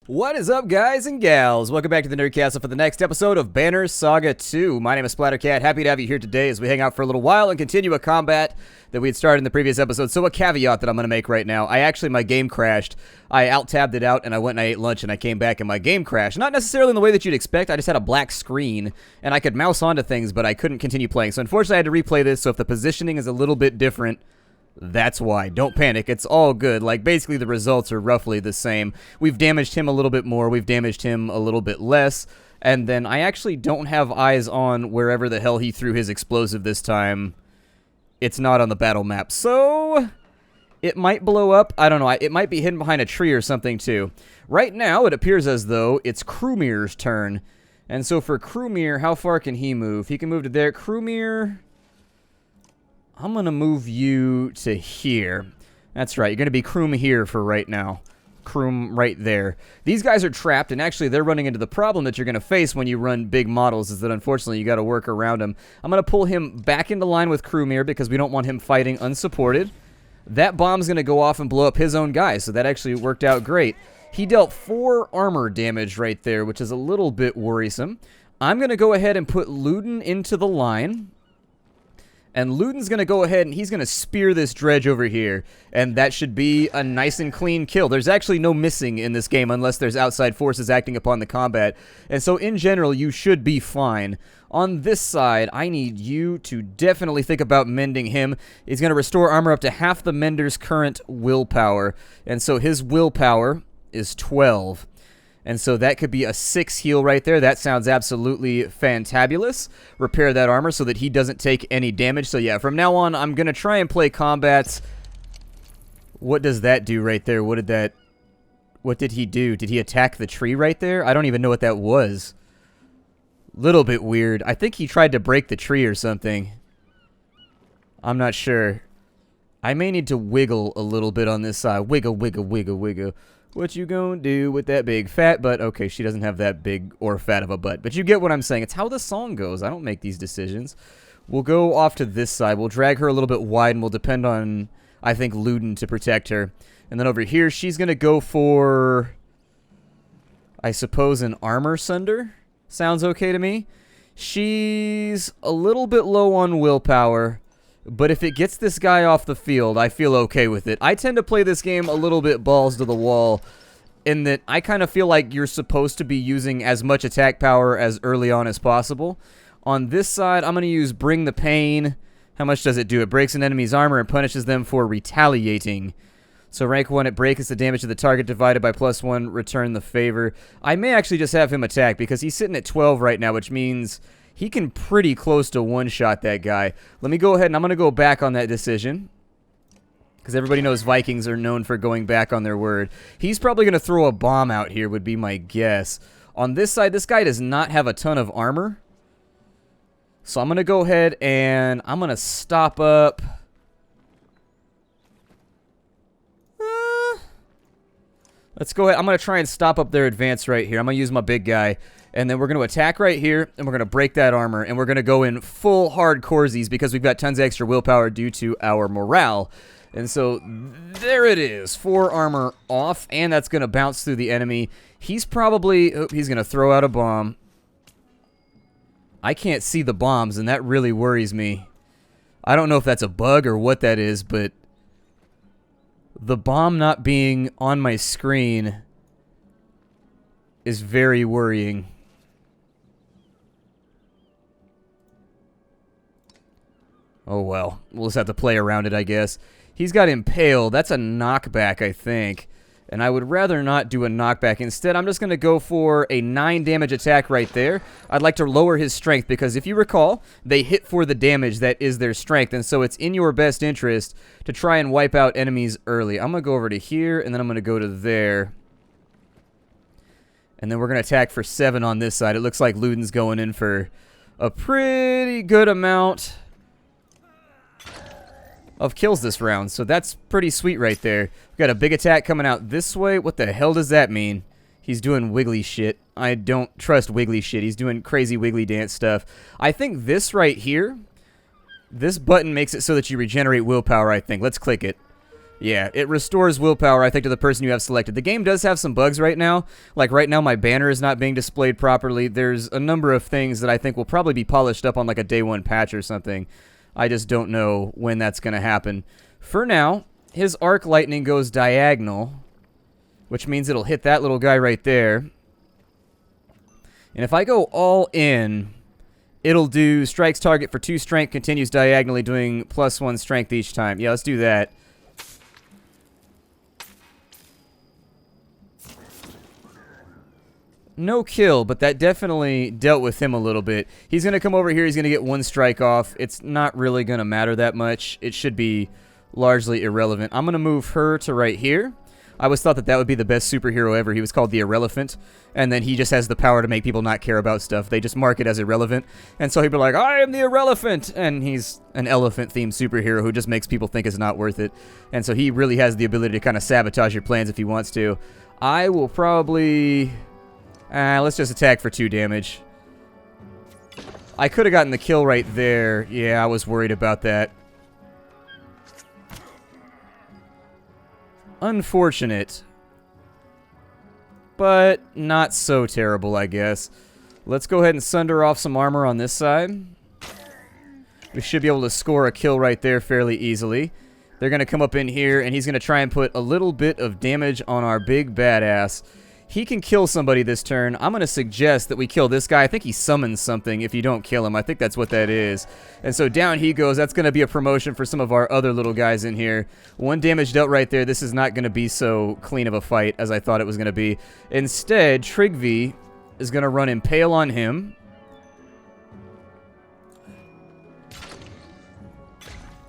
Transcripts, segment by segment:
What is up, guys and gals? Welcome back to the Nerdcastle for the next episode of Banner Saga 2. My name is Splattercat. Happy to have you here today as we hang out for a little while and continue a combat that we had started in the previous episode. So a caveat that I'm going to make right now. My game crashed. I alt-tabbed it out and I went and I ate lunch and I came back and my game crashed. Not necessarily in the way that you'd expect. I just had a black screen and I could mouse onto things, but I couldn't continue playing. So unfortunately I had to replay this. So if the positioning is a little bit different, that's why. Don't panic. It's all good. Like, basically, the results are roughly the same. We've damaged him a little bit more. We've damaged him a little bit less. And then I actually don't have eyes on wherever the hell he threw his explosive this time. It's not on the battle map. So, it might blow up. I don't know. It might be hidden behind a tree or something, too. Right now, it appears as though it's Crewmir's turn. And so, for Crewmir, how far can he move? He can move to there. Crewmir, I'm going to move you to here. That's right. You're going to be Croom here for right now. Croom right there. These guys are trapped, and actually they're running into the problem that you're going to face when you run big models, is that unfortunately you got to work around them. I'm going to pull him back into line with Crewmir because we don't want him fighting unsupported. That bomb's going to go off and blow up his own guys, so that actually worked out great. He dealt 4 armor damage right there, which is a little bit worrisome. I'm going to go ahead and put Luden into the line. And Luden's going to go ahead and he's going to spear this dredge over here. And that should be a nice and clean kill. There's actually no missing in this game unless there's outside forces acting upon the combat. And so in general, you should be fine. On this side, I need you to definitely think about mending him. He's going to restore armor up to half the mender's current willpower. And so his willpower is 12. And so that could be a 6 heal right there. That sounds absolutely fantabulous. Repair that armor so that he doesn't take any damage. So yeah, from now on, I'm going to try and play combats. What does that do right there? What did he do? Did he attack the tree right there? I don't even know what that was. Little bit weird. I think he tried to break the tree or something. I'm not sure. I may need to wiggle a little bit on this side. Wiggle, wiggle, wiggle, wiggle. What you gonna do with that big fat butt? Okay, she doesn't have that big or fat of a butt. But you get what I'm saying. It's how the song goes. I don't make these decisions. We'll go off to this side. We'll drag her a little bit wide, and we'll depend on, I think, Luden to protect her. And then over here, she's going to go for, I suppose, an armor sunder. Sounds okay to me. She's a little bit low on willpower. But if it gets this guy off the field, I feel okay with it. I tend to play this game a little bit balls to the wall in that I kind of feel like you're supposed to be using as much attack power as early on as possible. On this side, I'm going to use Bring the Pain. How much does it do? It breaks an enemy's armor and punishes them for retaliating. So rank 1, it breaks the damage to the target divided by +1, return the favor. I may actually just have him attack because he's sitting at 12 right now, which means he can pretty close to one-shot that guy. Let me go ahead and I'm going to go back on that decision. Because everybody knows Vikings are known for going back on their word. He's probably going to throw a bomb out here would be my guess. On this side, this guy does not have a ton of armor. So I'm going to go ahead and I'm going to stop up. Let's go ahead. I'm going to try and stop up their advance right here. I'm going to use my big guy. And then we're going to attack right here, and we're going to break that armor, and we're going to go in full hardcoresies because we've got tons of extra willpower due to our morale. And so there it is. 4 armor off, and that's going to bounce through the enemy. He's probably... Oh, he's going to throw out a bomb. I can't see the bombs, and that really worries me. I don't know if that's a bug or what that is, but the bomb not being on my screen is very worrying. Oh well, we'll just have to play around it, I guess. He's got impaled. That's a knockback, I think. And I would rather not do a knockback. Instead, I'm just going to go for a 9 damage attack right there. I'd like to lower his strength because if you recall, they hit for the damage that is their strength. And so it's in your best interest to try and wipe out enemies early. I'm going to go over to here, and then I'm going to go to there. And then we're going to attack for 7 on this side. It looks like Luden's going in for a pretty good amount of kills this round. So that's pretty sweet right there. We've got a big attack coming out this way. What the hell does that mean? He's doing wiggly shit. I don't trust wiggly shit. He's doing crazy wiggly dance stuff. I think this right here, this button makes it so that you regenerate willpower, I think. Let's click it. Yeah, it restores willpower, I think, to the person you have selected. The game does have some bugs right now. Like, right now, my banner is not being displayed properly. There's a number of things that I think will probably be polished up on, like, a day one patch or something. I just don't know when that's going to happen. For now, his arc lightning goes diagonal, which means it'll hit that little guy right there. And if I go all in, it'll do strikes target for 2 strength, continues diagonally, doing +1 strength each time. Yeah, let's do that. No kill, but that definitely dealt with him a little bit. He's going to come over here. He's going to get 1 strike off. It's not really going to matter that much. It should be largely irrelevant. I'm going to move her to right here. I always thought that that would be the best superhero ever. He was called the Irrelevant, and then he just has the power to make people not care about stuff. They just mark it as irrelevant, and so he'd be like, I am the Irrelevant, and he's an elephant-themed superhero who just makes people think it's not worth it. And so he really has the ability to kind of sabotage your plans if he wants to. I will probably... let's just attack for 2 damage. I could have gotten the kill right there. Yeah, I was worried about that. Unfortunate. But not so terrible, I guess. Let's go ahead and sunder off some armor on this side. We should be able to score a kill right there fairly easily. They're going to come up in here, and he's going to try and put a little bit of damage on our big badass. He can kill somebody this turn. I'm going to suggest that we kill this guy. I think he summons something if you don't kill him. I think that's what that is. And so down he goes. That's going to be a promotion for some of our other little guys in here. 1 damage dealt right there. This is not going to be so clean of a fight as I thought it was going to be. Instead, Trigvi is going to run Impale on him.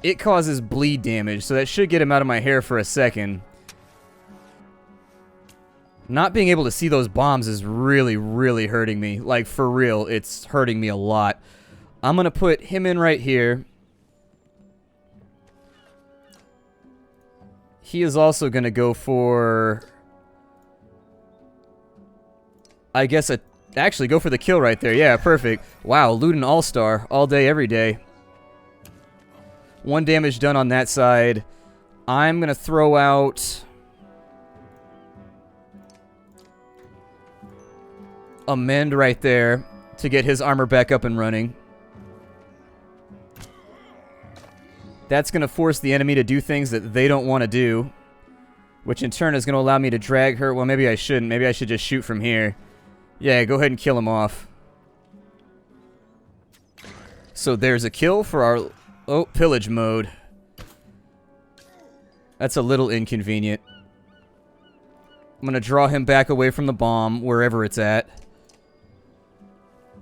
It causes bleed damage, so that should get him out of my hair for a second. Not being able to see those bombs is really, really hurting me. Like, for real, it's hurting me a lot. I'm going to put him in right here. He is also going to go for... I guess actually go for the kill right there. Yeah, perfect. Wow, Luden All-Star all day, every day. 1 damage done on that side. I'm going to throw out... Amend right there to get his armor back up and running. That's going to force the enemy to do things that they don't want to do, which in turn is going to allow me to drag her. Well, maybe I shouldn't. Maybe I should just shoot from here. Yeah, go ahead and kill him off. So there's a kill for our... Oh, pillage mode. That's a little inconvenient. I'm going to draw him back away from the bomb, wherever it's at.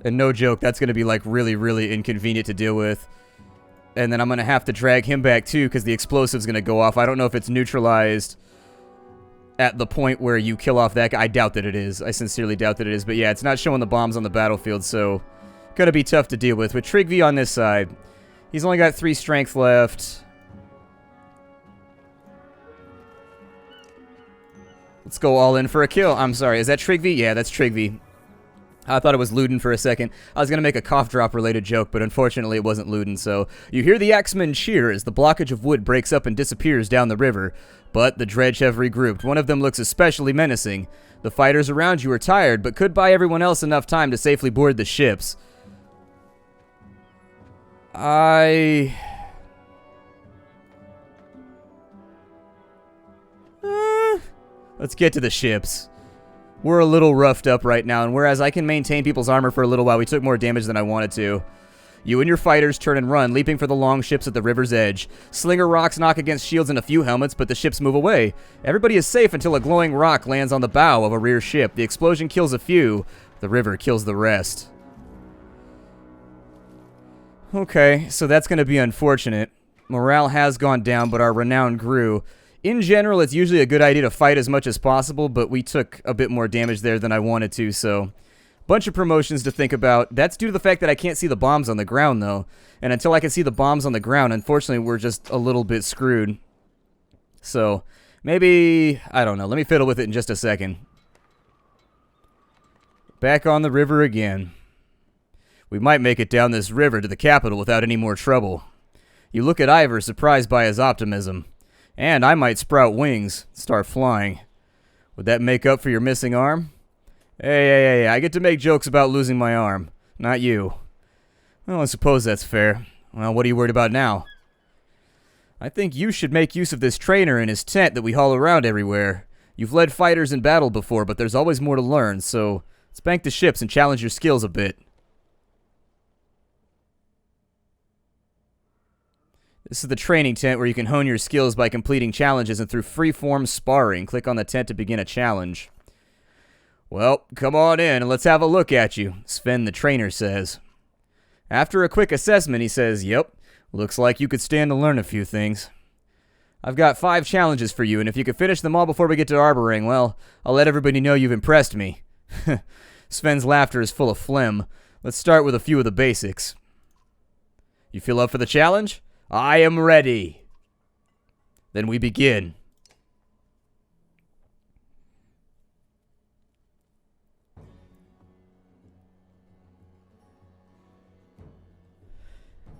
And no joke, that's going to be, like, really, really inconvenient to deal with. And then I'm going to have to drag him back, too, because the explosive's going to go off. I don't know if it's neutralized at the point where you kill off that guy. I doubt that it is. I sincerely doubt that it is. But, yeah, it's not showing the bombs on the battlefield, so going to be tough to deal with. With Trigvi on this side, he's only got 3 strength left. Let's go all in for a kill. I'm sorry, is that Trigvi? Yeah, that's Trigvi. I thought it was Luden for a second. I was going to make a cough drop related joke, but unfortunately it wasn't Luden, so... You hear the axemen cheer as the blockage of wood breaks up and disappears down the river. But the dredge have regrouped. One of them looks especially menacing. The fighters around you are tired, but could buy everyone else enough time to safely board the ships. Let's get to the ships. We're a little roughed up right now, and whereas I can maintain people's armor for a little while, we took more damage than I wanted to. You and your fighters turn and run, leaping for the long ships at the river's edge. Slinger rocks knock against shields and a few helmets, but the ships move away. Everybody is safe until a glowing rock lands on the bow of a rear ship. The explosion kills a few. The river kills the rest. Okay, so that's going to be unfortunate. Morale has gone down, but our renown grew. In general, it's usually a good idea to fight as much as possible, but we took a bit more damage there than I wanted to, so... Bunch of promotions to think about. That's due to the fact that I can't see the bombs on the ground, though. And until I can see the bombs on the ground, unfortunately, we're just a little bit screwed. So, maybe... I don't know. Let me fiddle with it in just a second. Back on the river again. We might make it down this river to the capital without any more trouble. You look at Ivor, surprised by his optimism. And I might sprout wings, start flying. Would that make up for your missing arm? Hey, I get to make jokes about losing my arm, not you. Well, I suppose that's fair. Well, what are you worried about now? I think you should make use of this trainer in his tent that we haul around everywhere. You've led fighters in battle before, but there's always more to learn, so let's bank the ships and challenge your skills a bit. This is the training tent where you can hone your skills by completing challenges and through free-form sparring. Click on the tent to begin a challenge. Well, come on in and let's have a look at you, Sven the trainer says. After a quick assessment, he says, yep, looks like you could stand to learn a few things. I've got 5 challenges for you, and if you can finish them all before we get to arboring, well, I'll let everybody know you've impressed me. Sven's laughter is full of phlegm. Let's start with a few of the basics. You feel up for the challenge? I am ready. Then we begin.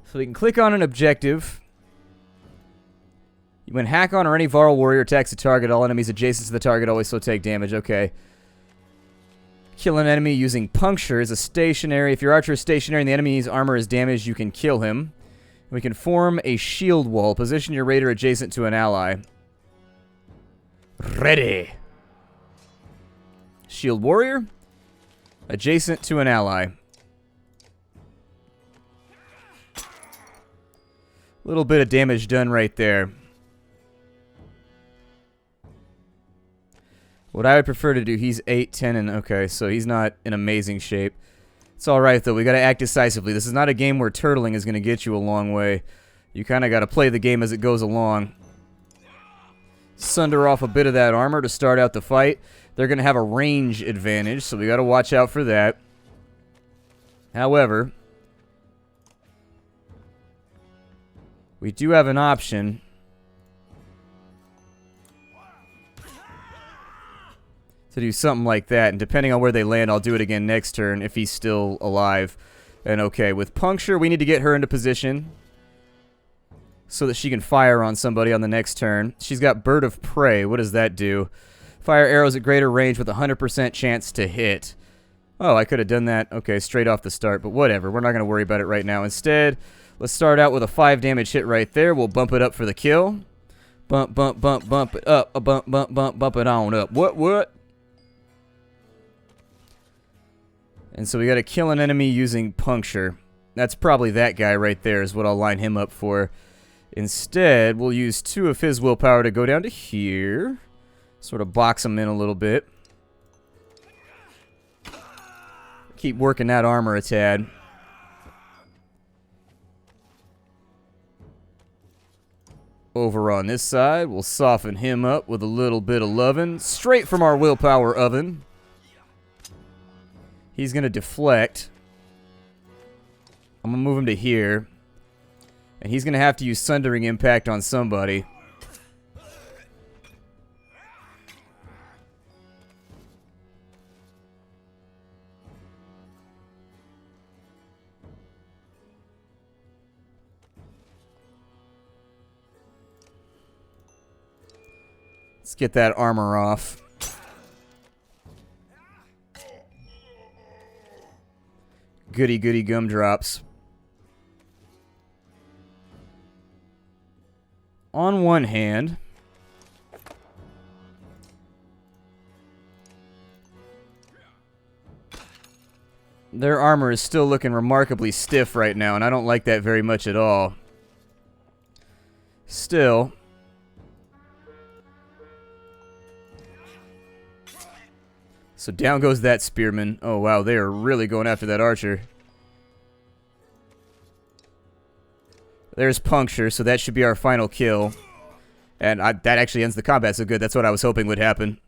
So we can click on an objective. When hack on or any Varl warrior attacks a target, all enemies adjacent to the target always so take damage. Okay. Kill an enemy using puncture is a stationary. If your archer is stationary and the enemy's armor is damaged, you can kill him. We can form a shield wall. Position your raider adjacent to an ally. Ready. Shield warrior. Adjacent to an ally. Little bit of damage done right there. What I would prefer to do, he's 8, 10, and okay, so he's not in amazing shape. It's alright, though. We gotta act decisively. This is not a game where turtling is gonna get you a long way. You kinda gotta play the game as it goes along. Sunder off a bit of that armor to start out the fight. They're gonna have a range advantage, so we gotta watch out for that. However, we do have an option. To do something like that, and depending on where they land, I'll do it again next turn if he's still alive. And okay, with puncture, we need to get her into position so that she can fire on somebody on the next turn. She's got Bird of Prey. What does that do? Fire arrows at greater range with a 100% chance to hit. Oh, I could have done that, okay, straight off the start, but whatever. We're not going to worry about it right now. Instead, let's start out with a 5 damage hit right there. We'll bump it up for the kill. Bump it up. A bump it on up. What? And so we got to kill an enemy using puncture. That's probably that guy right there is what I'll line him up for. Instead, we'll use 2 of his willpower to go down to here. Sort of box him in a little bit. Keep working that armor a tad. Over on this side, we'll soften him up with a little bit of lovin'. Straight from our willpower oven. He's going to deflect. I'm going to move him to here. And he's going to have to use Sundering Impact on somebody. Let's get that armor off. Goody gumdrops. On one hand, their armor is still looking remarkably stiff right now, and I don't like that very much at all. Still, so down goes that spearman. Oh wow, they are really going after that archer. There's puncture, so that should be our final kill. And that actually ends the combat, so good. That's what I was hoping would happen.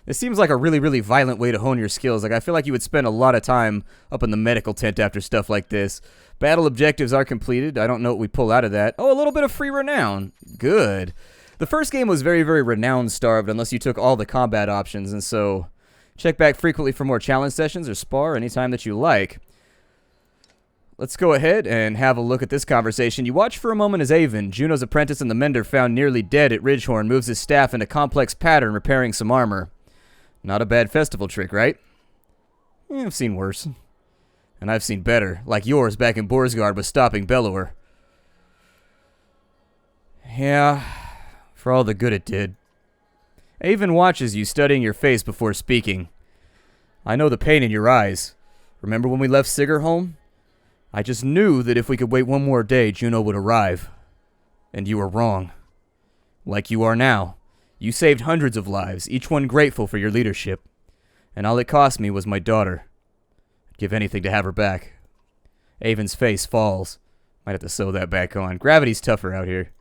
This seems like a really violent way to hone your skills. Like, I feel like you would spend a lot of time up in the medical tent after stuff like this. Battle objectives are completed. I don't know what we pull out of that. Oh, a little bit of free renown. Good. The first game was very renown starved unless you took all the combat options, and so check back frequently for more challenge sessions or spar anytime that you like. let's go ahead and have a look at this conversation. You watch for a moment as Avon, Juno's apprentice and the mender found nearly dead at Ridgehorn, moves his staff in a complex pattern, repairing some armor. Not a bad festival trick, right? I've seen worse. And I've seen better, like yours back in Borsgard with stopping Bellower. Yeah, for all the good it did. Avon watches you, studying your face before speaking. I know the pain in your eyes. Remember when we left Sigerholm? I just knew that if we could wait one more day, Juno would arrive. And you were wrong. Like you are now. You saved hundreds of lives, each one grateful for your leadership. And all it cost me was my daughter. I'd give anything to have her back. Avon's face falls. Might have to sew that back on. Gravity's tougher out here.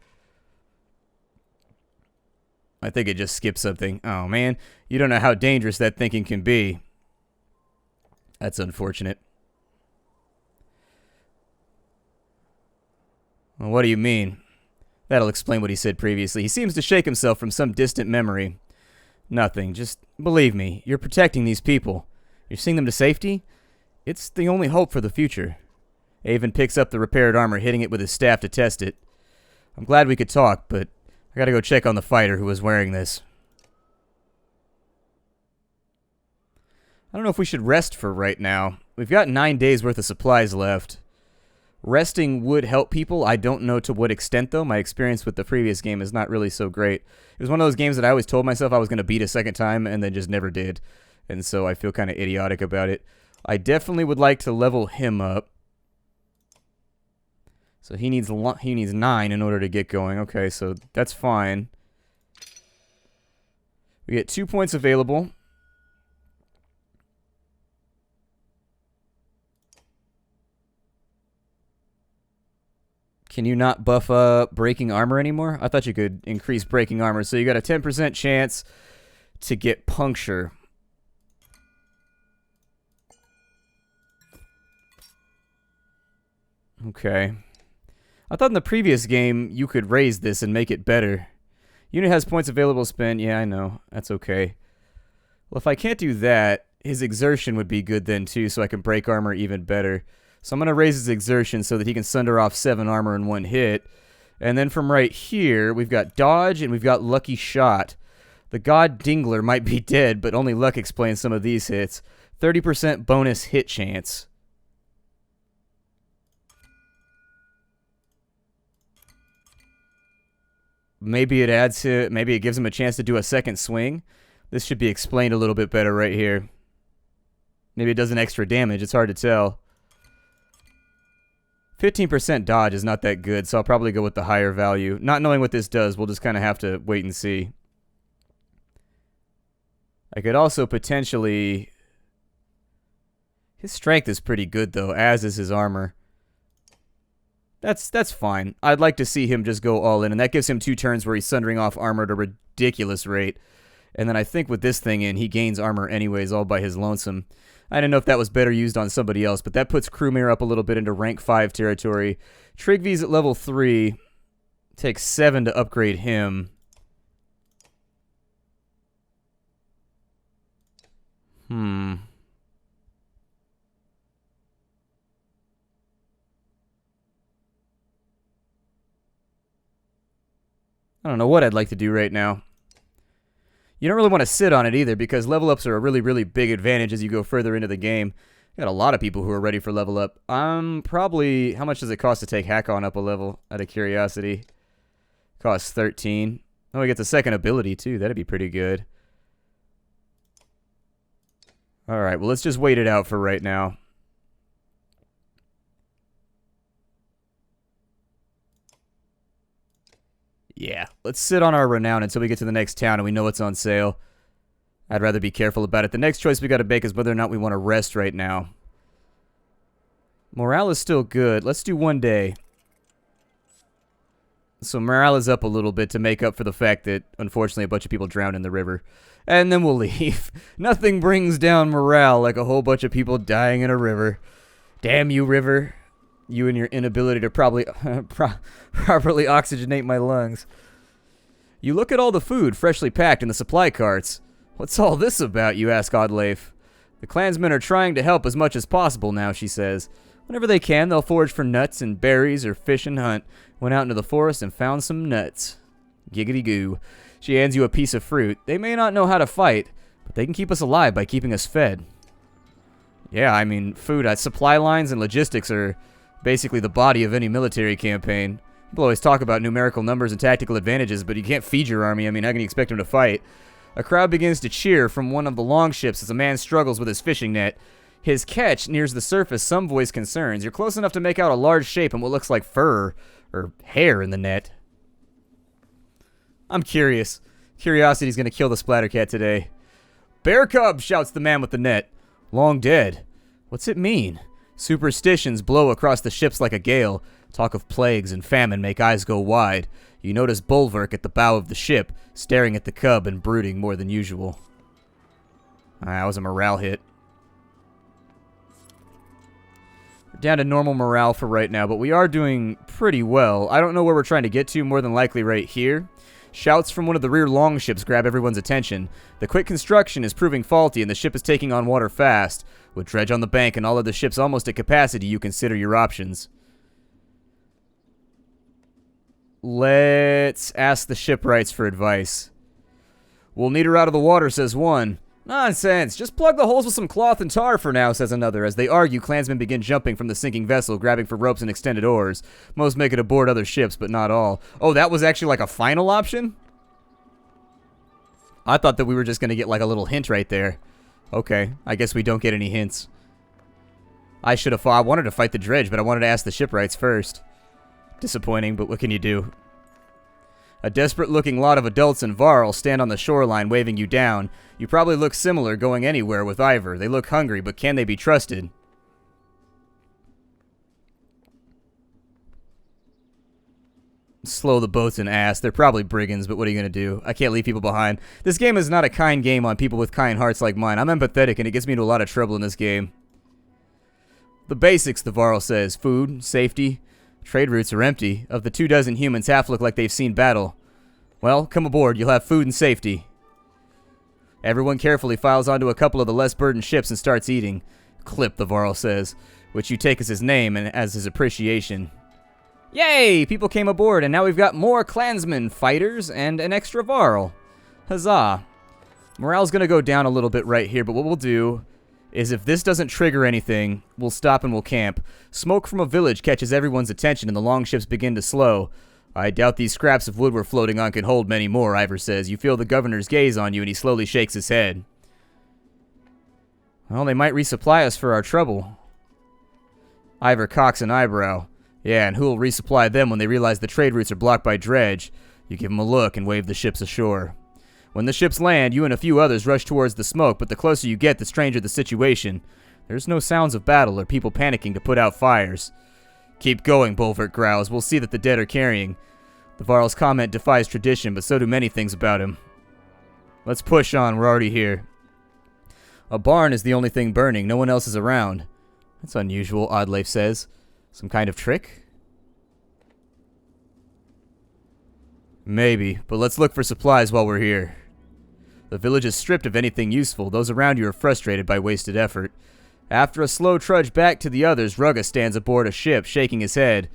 I think it just skipped something. Oh, man. You don't know how dangerous that thinking can be. That's unfortunate. Well, what do you mean? That'll explain what he said previously. He seems to shake himself from some distant memory. Nothing. Just believe me. You're protecting these people. You're seeing them to safety? It's the only hope for the future. Avon picks up the repaired armor, hitting it with his staff to test it. I'm glad we could talk, but I gotta go check on the fighter who was wearing this. I don't know if we should rest for right now. We've got 9 days worth of supplies left. Resting would help people. I don't know to what extent, though. My experience with the previous game is not really so great. It was one of those games that I always told myself I was going to beat a second time and then just never did. And so I feel kind of idiotic about it. I definitely would like to level him up. So he needs 9 in order to get going. Okay, so that's fine. We get 2 points available. Can you not buff breaking armor anymore? I thought you could increase breaking armor. So you got a 10% chance to get puncture. Okay. I thought in the previous game you could raise this and make it better. Unit has points available to spend. Yeah, I know. That's okay. Well, if I can't do that, his exertion would be good then too, so I can break armor even better. So I'm going to raise his exertion so that he can sunder off 7 armor in one hit. And then from right here, we've got dodge and we've got lucky shot. The god Dingler might be dead, but only luck explains some of these hits. 30% bonus hit chance. Maybe it adds to, maybe it gives him a chance to do a second swing. This should be explained a little bit better right here. Maybe it does an extra damage. It's hard to tell. 15% dodge is not that good, so I'll probably go with the higher value. Not knowing what this does, we'll just kind of have to wait and see. I could also potentially... His strength is pretty good, though, as is his armor. That's fine. I'd like to see him just go all in, and that gives him 2 turns where he's sundering off armor at a ridiculous rate. And then I think with this thing in, he gains armor anyways, all by his lonesome. I didn't know if that was better used on somebody else, but that puts Crewmere up a little bit into rank 5 territory. Trigvy's at level 3. Takes 7 to upgrade him. I don't know what I'd like to do right now. You don't really want to sit on it either, because level ups are a really, really big advantage as you go further into the game. Got a lot of people who are ready for level up. Probably, how much does it cost to take Hakon up a level, out of curiosity? Costs 13. Oh, he gets a second ability too. That'd be pretty good. Alright, well let's just wait it out for right now. Yeah, let's sit on our renown until we get to the next town and we know what's on sale. I'd rather be careful about it. The next choice we got to make is whether or not we want to rest right now. Morale is still good. Let's do 1 day. So morale is up a little bit to make up for the fact that, unfortunately, a bunch of people drowned in the river. And then we'll leave. Nothing brings down morale like a whole bunch of people dying in a river. Damn you, river. You and your inability to properly oxygenate my lungs. You look at all the food freshly packed in the supply carts. What's all this about, you ask Oddleif. The clansmen are trying to help as much as possible now, she says. Whenever they can, they'll forage for nuts and berries or fish and hunt. Went out into the forest and found some nuts. Giggity goo. She hands you a piece of fruit. They may not know how to fight, but they can keep us alive by keeping us fed. Yeah, I mean, food, supply lines and logistics are basically the body of any military campaign. People always talk about numerical numbers and tactical advantages, but you can't feed your army. I mean, how can you expect them to fight? A crowd begins to cheer from one of the longships as a man struggles with his fishing net. His catch nears the surface. Some voice concerns. You're close enough to make out a large shape and what looks like fur or hair in the net. I'm curious. Curiosity's going to kill the Splattercat today. Bear cub, shouts the man with the net. Long dead. What's it mean? Superstitions blow across the ships like a gale. Talk of plagues and famine make eyes go wide. You notice Bulwark at the bow of the ship, staring at the cub and brooding more than usual. That was a morale hit. We're down to normal morale for right now, but we are doing pretty well. I don't know where we're trying to get to, more than likely right here. Shouts from one of the rear longships grab everyone's attention. The quick construction is proving faulty and the ship is taking on water fast. With dredge on the bank and all of the ships almost at capacity, you consider your options. Let's ask the shipwrights for advice. We'll need her out of the water, says one. Nonsense. Just plug the holes with some cloth and tar for now, says another. As they argue, clansmen begin jumping from the sinking vessel, grabbing for ropes and extended oars. Most make it aboard other ships, but not all. Oh, that was actually like a final option? I thought that we were just going to get like a little hint right there. Okay, I guess we don't get any hints. I wanted to fight the dredge, but I wanted to ask the shipwrights first. Disappointing, but what can you do? A desperate-looking lot of adults in Varl stand on the shoreline waving you down. You probably look similar going anywhere with Ivor. They look hungry, but can they be trusted? Slow the boats and ass. They're probably brigands, but what are you going to do? I can't leave people behind. This game is not a kind game on people with kind hearts like mine. I'm empathetic, and it gets me into a lot of trouble in this game. The basics, the Varl says. Food, safety. Trade routes are empty. Of the 24 humans, half look like they've seen battle. Well, come aboard. You'll have food and safety. Everyone carefully files onto a couple of the less burdened ships and starts eating. Clip, the Varl says, which you take as his name and as his appreciation. Yay! People came aboard, and now we've got more clansmen, fighters, and an extra Varl. Huzzah. Morale's gonna go down a little bit right here, but what we'll do is if this doesn't trigger anything, we'll stop and we'll camp. Smoke from a village catches everyone's attention and the longships begin to slow. I doubt these scraps of wood we're floating on can hold many more, Ivor says. You feel the governor's gaze on you and he slowly shakes his head. Well, they might resupply us for our trouble. Ivor cocks an eyebrow. Yeah, and who'll resupply them when they realize the trade routes are blocked by dredge? You give them a look and wave the ships ashore. When the ships land, you and a few others rush towards the smoke, but the closer you get, the stranger the situation. There's no sounds of battle or people panicking to put out fires. Keep going, Bulwark growls. We'll see that the dead are carrying. The Varl's comment defies tradition, but so do many things about him. Let's push on. We're already here. A barn is the only thing burning. No one else is around. That's unusual, Oddleif says. Some kind of trick? Maybe, but let's look for supplies while we're here. The village is stripped of anything useful. Those around you are frustrated by wasted effort. After a slow trudge back to the others, Rugga stands aboard a ship, shaking his head.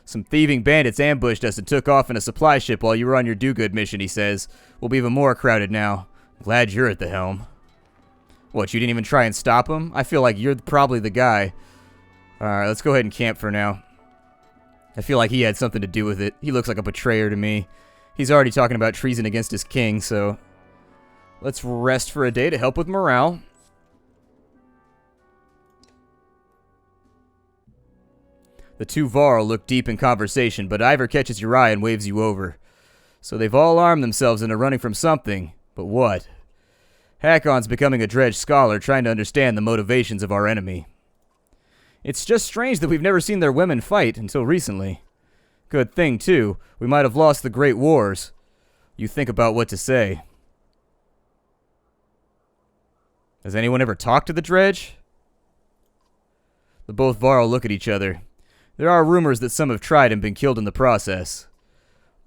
Some thieving bandits ambushed us and took off in a supply ship while you were on your do-good mission, he says. We'll be even more crowded now. Glad you're at the helm. What, you didn't even try and stop them? I feel like you're probably the guy. Alright, let's go ahead and camp for now. I feel like he had something to do with it. He looks like a betrayer to me. He's already talking about treason against his king, so let's rest for a day to help with morale. The two Varl look deep in conversation, but Ivor catches your eye and waves you over. So they've all armed themselves and are running from something. But what? Hakon's becoming a dredge scholar, trying to understand the motivations of our enemy. It's just strange that we've never seen their women fight until recently. Good thing, too. We might have lost the Great Wars. You think about what to say. Has anyone ever talked to the dredge? The both Varl look at each other. There are rumors that some have tried and been killed in the process.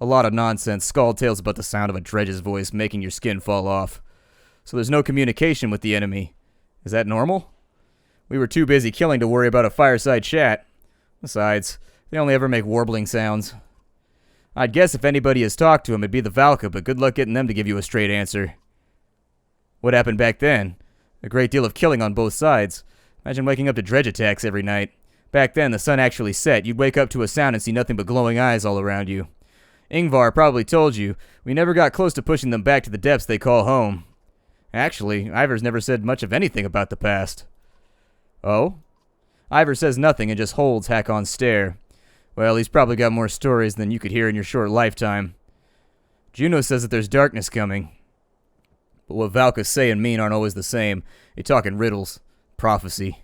A lot of nonsense, scald tales about the sound of a dredge's voice making your skin fall off. So there's no communication with the enemy. Is that normal? We were too busy killing to worry about a fireside chat. Besides, they only ever make warbling sounds. I'd guess if anybody has talked to him, it'd be the Valka, but good luck getting them to give you a straight answer. What happened back then? A great deal of killing on both sides. Imagine waking up to dredge attacks every night. Back then, the sun actually set. You'd wake up to a sound and see nothing but glowing eyes all around you. Ingvar probably told you. We never got close to pushing them back to the depths they call home. Actually, Ivor's never said much of anything about the past. Oh? Ivor says nothing and just holds Hakon's stare. Well, he's probably got more stories than you could hear in your short lifetime. Juno says that there's darkness coming. But what Valkas say and mean aren't always the same. They talk in riddles. Prophecy.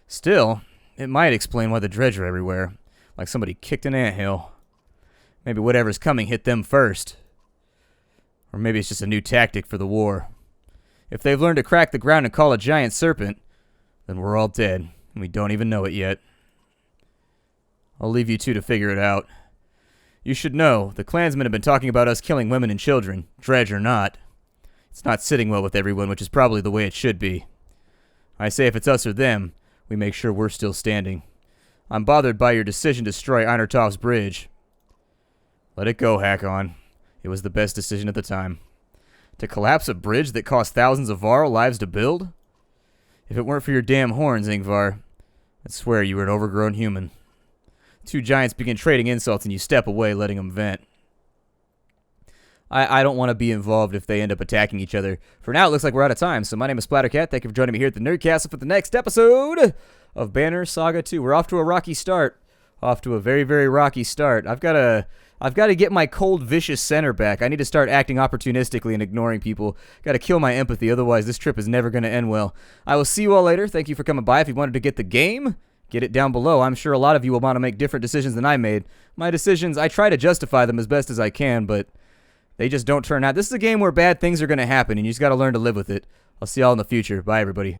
Still, it might explain why the dredge are everywhere. Like somebody kicked an anthill. Maybe whatever's coming hit them first. Or maybe it's just a new tactic for the war. If they've learned to crack the ground and call a giant serpent, then we're all dead, and we don't even know it yet. I'll leave you two to figure it out. You should know, the clansmen have been talking about us killing women and children, dredge or not. It's not sitting well with everyone, which is probably the way it should be. I say if it's us or them, we make sure we're still standing. I'm bothered by your decision to destroy Einertoft's bridge. Let it go, Hakon. It was the best decision at the time. To collapse a bridge that cost thousands of Varl lives to build? If it weren't for your damn horns, Ingvar, I'd swear you were an overgrown human. Two giants begin trading insults and you step away, letting them vent. I don't want to be involved if they end up attacking each other. For now, it looks like we're out of time. So my name is Splattercat. Thank you for joining me here at the Nerd Castle for the next episode of Banner Saga 2. We're off to a rocky start. Off to a very, very rocky start. I've got to get my cold, vicious center back. I need to start acting opportunistically and ignoring people. Got to kill my empathy, otherwise this trip is never going to end well. I will see you all later. Thank you for coming by. If you wanted to get the game, get it down below. I'm sure a lot of you will want to make different decisions than I made. My decisions, I try to justify them as best as I can, but they just don't turn out. This is a game where bad things are going to happen, and you just got to learn to live with it. I'll see y'all in the future. Bye, everybody.